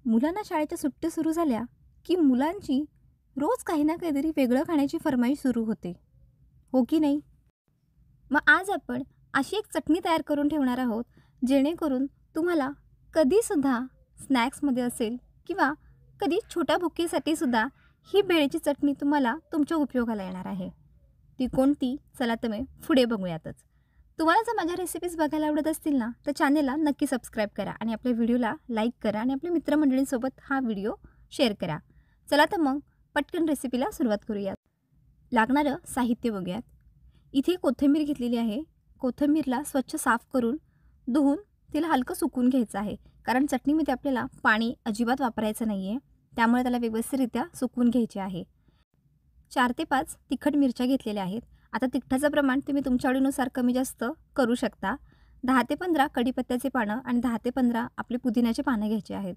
मुलांना शाळेच्या सुट्ट्या सुरू झाल्या की मुलांची रोज काही ना काहीतरी वेगळं खाण्याची फरमाईश सुरू होते, हो की नाही? मग आज आपण अशी एक चटणी तयार करून ठेवणार आहोत, जेणेकरून तुम्हाला कधीसुद्धा स्नॅक्समध्ये असेल किंवा कधी छोट्या भुकेसाठी सुद्धा ही भेळची चटणी तुम्हाला तुमच्या उपयोगाला येणार आहे. ती कोणती? चला तर मग पुढे बघूयातच. तुम्हाला जर माझ्या रेसिपीज बघायला आवडत असतील ना, तर चॅनेलला नक्की सबस्क्राईब करा आणि आपल्या व्हिडिओला लाईक करा आणि आपल्या मित्रमंडळींसोबत हा व्हिडिओ शेअर करा. चला तर मग पटकन रेसिपीला सुरुवात करूयात. लागणारं साहित्य बघूयात. इथे कोथिंबीर घेतलेली आहे. कोथिंबीरला स्वच्छ साफ करून धुवून तिला हलकं सुकवून घ्यायचं आहे, कारण चटणीमध्ये आपल्याला पाणी अजिबात वापरायचं नाही आहे. त्यामुळे त्याला व्यवस्थितरित्या सुकवून घ्यायचे आहे. 4 ते 5 तिखट मिरच्या घेतलेल्या आहेत. आता तिखटाचं प्रमाण तुम्ही तुमच्या आवडीनुसार कमी जास्त करू शकता. 10 ते 15 कढीपत्त्याचे पानं आणि 10 ते 15 आपले पुदिन्याचे पानं घ्यायचे आहेत.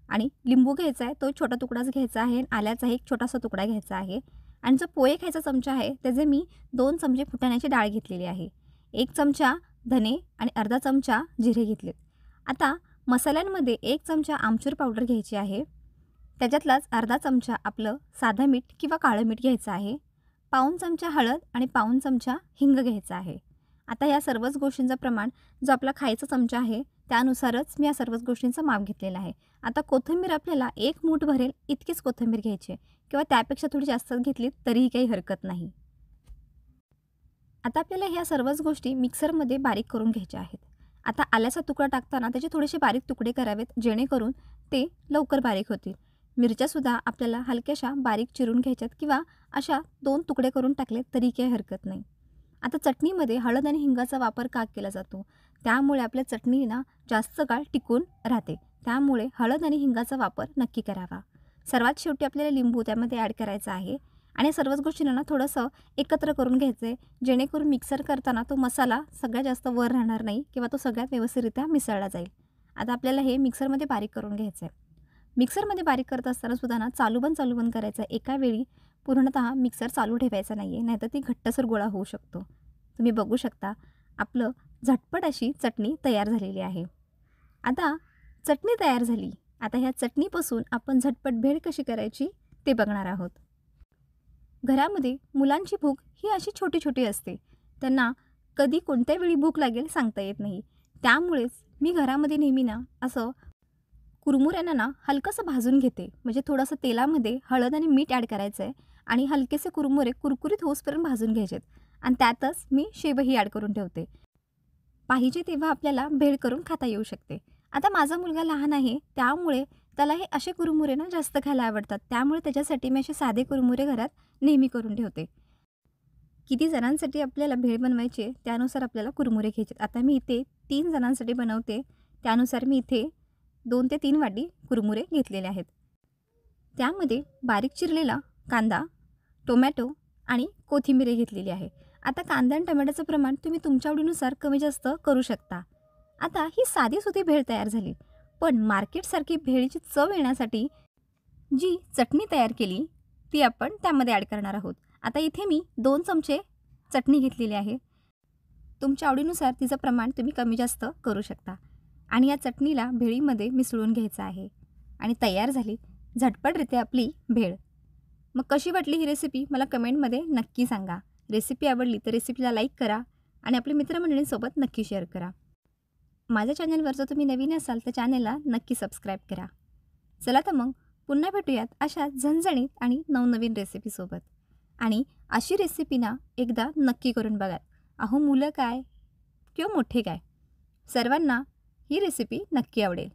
आणि लिंबू घ्यायचा आहे, तो छोटा तुकडाच घ्यायचा आहे. आल्याचा एक छोटासा तुकडा घ्यायचा आहे. आणि जो पोहे खायचा चमचा आहे, त्याचे मी 2 चमचे फुटाण्याची डाळ घेतलेली आहे. 1 चमचा धने आणि अर्धा चमचा जिरे घेतलेत. आता मसाल्यांमध्ये 1 चमचा आमचूर पावडर घ्यायची आहे. त्याच्यातलाच अर्धा चमचा आपलं साधं मीठ किंवा काळं मीठ घ्यायचं आहे. पाऊण चमचा हळद आणि पाऊण चमचा हिंग घ्यायचा आहे. आता या सर्वच गोष्टींचं प्रमाण जो आपला खायचा चमचा आहे त्यानुसारच मी या सर्वच गोष्टींचं माप घेतलेलं आहे. आता कोथिंबीर आपल्याला 1 मूठ भरेल इतकीच कोथिंबीर घ्यायची आहे किंवा त्यापेक्षा थोडी जास्त घेतली तरीही काही हरकत नाही. आता आपल्याला ह्या सर्वच गोष्टी मिक्सरमध्ये बारीक करून घ्यायच्या आहेत. आता आल्याचा तुकडा टाकताना त्याचे थोडेसे बारीक तुकडे करावेत, जेणेकरून ते लवकर बारीक होतील. मिरच्यासुद्धा आपल्याला हलक्याशा बारीक चिरून घ्यायच्यात किंवा अशा 2 तुकडे करून टाकले तरी काही हरकत नाही. आता चटणीमध्ये हळद आणि हिंगाचा वापर का केला जातो? त्यामुळे आपल्या चटणीला जास्त काळ टिकून राहते. त्यामुळे हळद आणि हिंगाचा वापर नक्की करावा. सर्वात शेवटी आपल्याला लिंबू त्यामध्ये ॲड करायचा आहे आणि सर्वच गोष्टींना थोडंसं एकत्र करून घ्यायचं आहे, जेणेकरून मिक्सर करताना तो मसाला सगळ्यात जास्त वर राहणार नाही किंवा तो सगळ्यात व्यवस्थितरित्या मिसळला जाईल. आता आपल्याला हे मिक्सरमध्ये बारीक करून घ्यायचं आहे. मिक्सरमध्ये बारीक करत असताना सुद्धा ना चालू बंद करायचं आहे. एका वेळी पूर्णतः मिक्सर चालू ठेवायचा नाही आहे, नाहीतर ती घट्टसर गोळा होऊ शकतो. तुम्ही बघू शकता आपलं झटपट अशी चटणी तयार झालेली आहे. आता चटणी तयार झाली. आता ह्या चटणीपासून आपण झटपट भेळ कशी करायची ते बघणार आहोत. घरामध्ये मुलांची भूक ही अशी छोटी छोटी असते. त्यांना कधी कोणत्या वेळी भूक लागेल सांगता येत नाही. त्यामुळेच मी घरामध्ये नेहमी ना असं कुरमुऱ्यांना ना हलकंसं भाजून घेते. म्हणजे थोडंसं तेलामध्ये हळद आणि मीठ ॲड करायचं आहे आणि हलकेसे कुरमुरे कुरकुरीत होसपर्यंत भाजून घ्यायचे आणि त्यातच मी शेवही ॲड करून ठेवते. पाहिजे तेव्हा आपल्याला भेळ करून खाता येऊ शकते. आता माझा मुलगा लहान आहे, त्यामुळे त्याला हे असे कुरमुरे ना जास्त खायला आवडतात. त्यामुळे त्याच्यासाठी मी असे साधे कुरमुरे घरात नेहमी करून ठेवते. किती जणांसाठी आपल्याला भेळ बनवायची त्यानुसार आपल्याला कुरमुरे घ्यायचे. आता मी इथे 3 जणांसाठी बनवते, त्यानुसार मी इथे 2 ते 3 वाटी कुरमुरे घेतलेले आहेत. त्यामध्ये बारीक चिरलेला कांदा, टोमॅटो आणि कोथिंबीर घेतलेली आहे. आता कांदा आणि टोमॅटोचं प्रमाण तुम्ही तुमच्या आवडीनुसार कमी जास्त करू शकता. आता ही साधीसुधी भेळ तयार झाली, पण मार्केटसारखी भेळीची चव येण्यासाठी जी चटणी तयार केली ती आपण त्यामध्ये ॲड करणार आहोत. आता इथे मी 2 चमचे चटणी घेतलेली आहे. तुमच्या आवडीनुसार तिचं प्रमाण तुम्ही कमी जास्त करू शकता आणि या चटणीला भेळीमध्ये मिसळून घ्यायचं आहे आणि तयार झाली झटपटरित्या आपली भेळ. मग कशी वाटली ही रेसिपी मला कमेंटमध्ये नक्की सांगा. रेसिपी आवडली तर रेसिपीला लाईक करा आणि आपल्या मित्रमंडळींसोबत नक्की शेअर करा. माझ्या चॅनलवर जर तुम्ही नवीन असाल तर चॅनलला नक्की सबस्क्राईब करा. चला तर मग पुन्हा भेटूयात अशा झणझणीत आणि नवनवीन रेसिपीसोबत. आणि अशी रेसिपी ना एकदा नक्की करून बघा. अहो मुलं काय किंवा मोठे काय, सर्वांना ही रेसिपी नक्की आवडेल.